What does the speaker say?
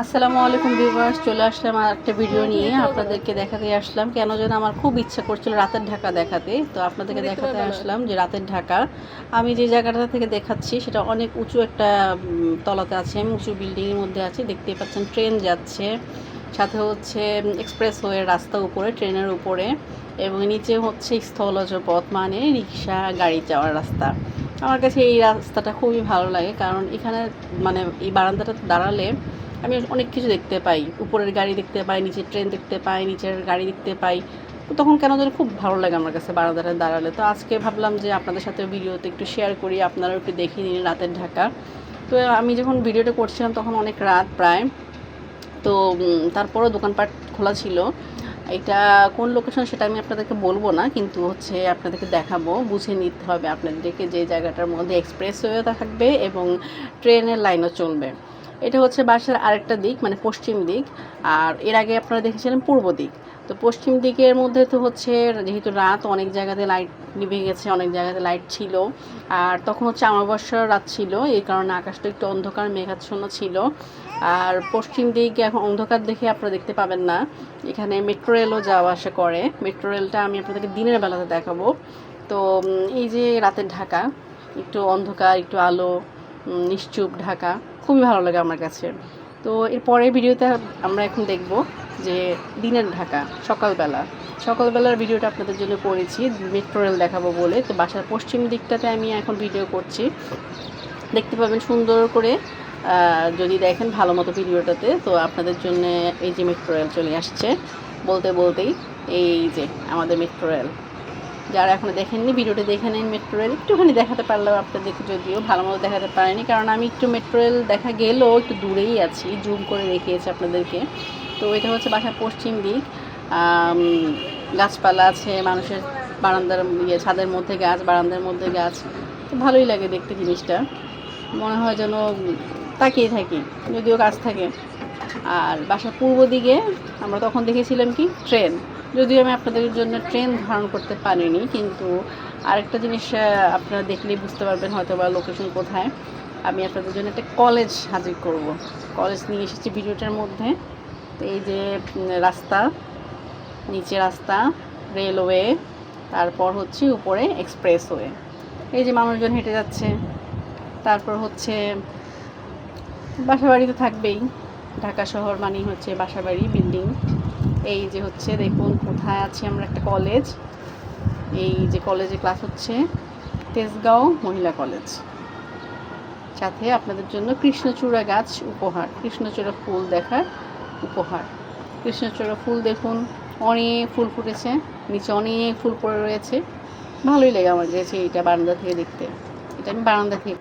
আসসালামু আলাইকুম ভিউয়ার্স, চলে আসলাম আর একটা ভিডিও নিয়ে আপনাদেরকে দেখাতে আসলাম। কেন যেন আমার খুব ইচ্ছা করছিল রাতের ঢাকা দেখাতে, তো আপনাদেরকে দেখাতে আসলাম যে রাতের ঢাকা আমি যে জায়গাটা থেকে দেখাচ্ছি সেটা অনেক উঁচু একটা তলাতে আছে। আমি উঁচু বিল্ডিংয়ের মধ্যে আছি, দেখতেই পাচ্ছেন ট্রেন যাচ্ছে, সাথে হচ্ছে এক্সপ্রেসওয়ে রাস্তা উপরে, ট্রেনের উপরে, এবং নিচে হচ্ছে স্থলজ পথ, মানে রিক্সা গাড়ি যাওয়ার রাস্তা। আমার কাছে এই রাস্তাটা খুবই ভালো লাগে, কারণ এখানে মানে এই বারান্দাটাতে দাঁড়ালে আমি অনেক কিছু দেখতে পাই, উপরের গাড়ি দেখতে পাই, নিচের ট্রেন দেখতে পাই, নিচের গাড়ি দেখতে পাই। তো তখন কেন যেন খুব ভালো লাগে আমার কাছে বারান্দাটা দাঁড়ালে। তো আজকে ভাবলাম যে আপনাদের সাথে ভিডিওতে একটু শেয়ার করি, আপনারাও একটু দেখে নিন রাতের ঢাকা। তো আমি যখন ভিডিওটা করছিলাম তখন অনেক রাত প্রায়, তো তারপরও দোকানপাট খোলা ছিল। এটা কোন লোকেশন সেটা আমি আপনাদেরকে বলবো না, কিন্তু হচ্ছে আপনাদেরকে দেখাবো, বুঝে নিতে হবে আপনাদেরকে যে জায়গাটার মধ্যে এক্সপ্রেসওয়ে থাকবে এবং ট্রেনের লাইনও চলবে। এটা হচ্ছে বাসার আরেকটা দিক, মানে পশ্চিম দিক। আর এর আগে আপনারা দেখেছিলেন পূর্ব দিক। তো পশ্চিম দিকের মধ্যে তো হচ্ছে যেহেতু রাত, অনেক জায়গাতে লাইট নিভে গেছে, অনেক জায়গাতে লাইট ছিল। আর তখন হচ্ছে অমাবস্যার রাত ছিল, এই কারণে আকাশটা একটু অন্ধকার মেঘাচ্ছন্ন ছিল। আর পশ্চিম দিকে এখন অন্ধকার দেখে আপনারা দেখতে পাবেন না। এখানে মেট্রো রেলও যাওয়া আসা করে। মেট্রো রেলটা আমি আপনাদেরকে দিনের বেলাতে দেখাবো। তো এই যে রাতের ঢাকা, একটু অন্ধকার, একটু আলো, নিশ্চুপ ঢাকা, খুবই ভালো লাগে আমার কাছে। তো এর পরের ভিডিওতে আমরা এখন দেখব যে দিনের ঢাকা, সকালবেলার ভিডিওটা আপনাদের জন্য করেছি মেট্রো রেল দেখাবো বলে। তো বাসার পশ্চিম দিকটাতে আমি এখন ভিডিও করছি, দেখতে পাবেন সুন্দর করে যদি দেখেন ভালো মতো ভিডিওটাতে। তো আপনাদের জন্য এই যে মেট্রো রেল চলে আসছে বলতে বলতেই, এই যে আমাদের মেট্রো রেল। যারা এখনও দেখেননি ভিডিওটি দেখে নিন। মেট্রো রেল একটুখানি দেখাতে পারলেও আপনাদেরকে, যদিও ভালো মতো দেখাতে পারিনি, কারণ আমি একটু মেট্রো রেল দেখা গেলেও একটু দূরেই আছি, জুম করে দেখিয়েছি আপনাদেরকে। তো এটা হচ্ছে বাসার পশ্চিম দিক। গাছপালা আছে, মানুষের বারান্দার ছাদের মধ্যে গাছ, বারান্দার মধ্যে গাছ, তো ভালোই লাগে দেখতে জিনিসটা। মনে হয় যেন তাকিয়ে থাকি, যদিও কাজ থাকে। আর বাসার পূর্ব দিকে আমরা তখন দেখেছিলাম কি ট্রেন, যদিও আমি আপনাদের জন্য ট্রেন ধারণ করতে পারিনি, কিন্তু আরেকটা জিনিস আপনারা দেখলেই বুঝতে পারবেন হয়তো বা লোকেশন কোথায়। আমি আপনাদের জন্য একটা কলেজ হাজির করব, কলেজ নিয়ে এসেছি ভিডিওটার মধ্যে। তো এই যে রাস্তা, নিচে রাস্তা, রেলওয়ে, তারপর হচ্ছে উপরে এক্সপ্রেসওয়ে, এই যে মানুষজন হেঁটে যাচ্ছে। তারপর হচ্ছে বাসাবাড়ি তো থাকবেই, ঢাকা শহর মানেই হচ্ছে বাসাবাড়ি, বিল্ডিং। এই যে হচ্ছে দেখুন কোথায় আছি আমরা, একটা কলেজ। এই যে কলেজে ক্লাস হচ্ছে, তেজগাঁও মহিলা কলেজ। সাথে আপনাদের জন্য কৃষ্ণচূড়া গাছ উপহার, কৃষ্ণচূড়া ফুল দেখার উপহার। কৃষ্ণচূড়া ফুল দেখুন, অনেক ফুল ফুটেছে, নিচে অনেক ফুল পড়ে রয়েছে। ভালোই লাগে আমার কাছে এইটা বারান্দা থেকে দেখতে। এটা আমি বারান্দা থেকে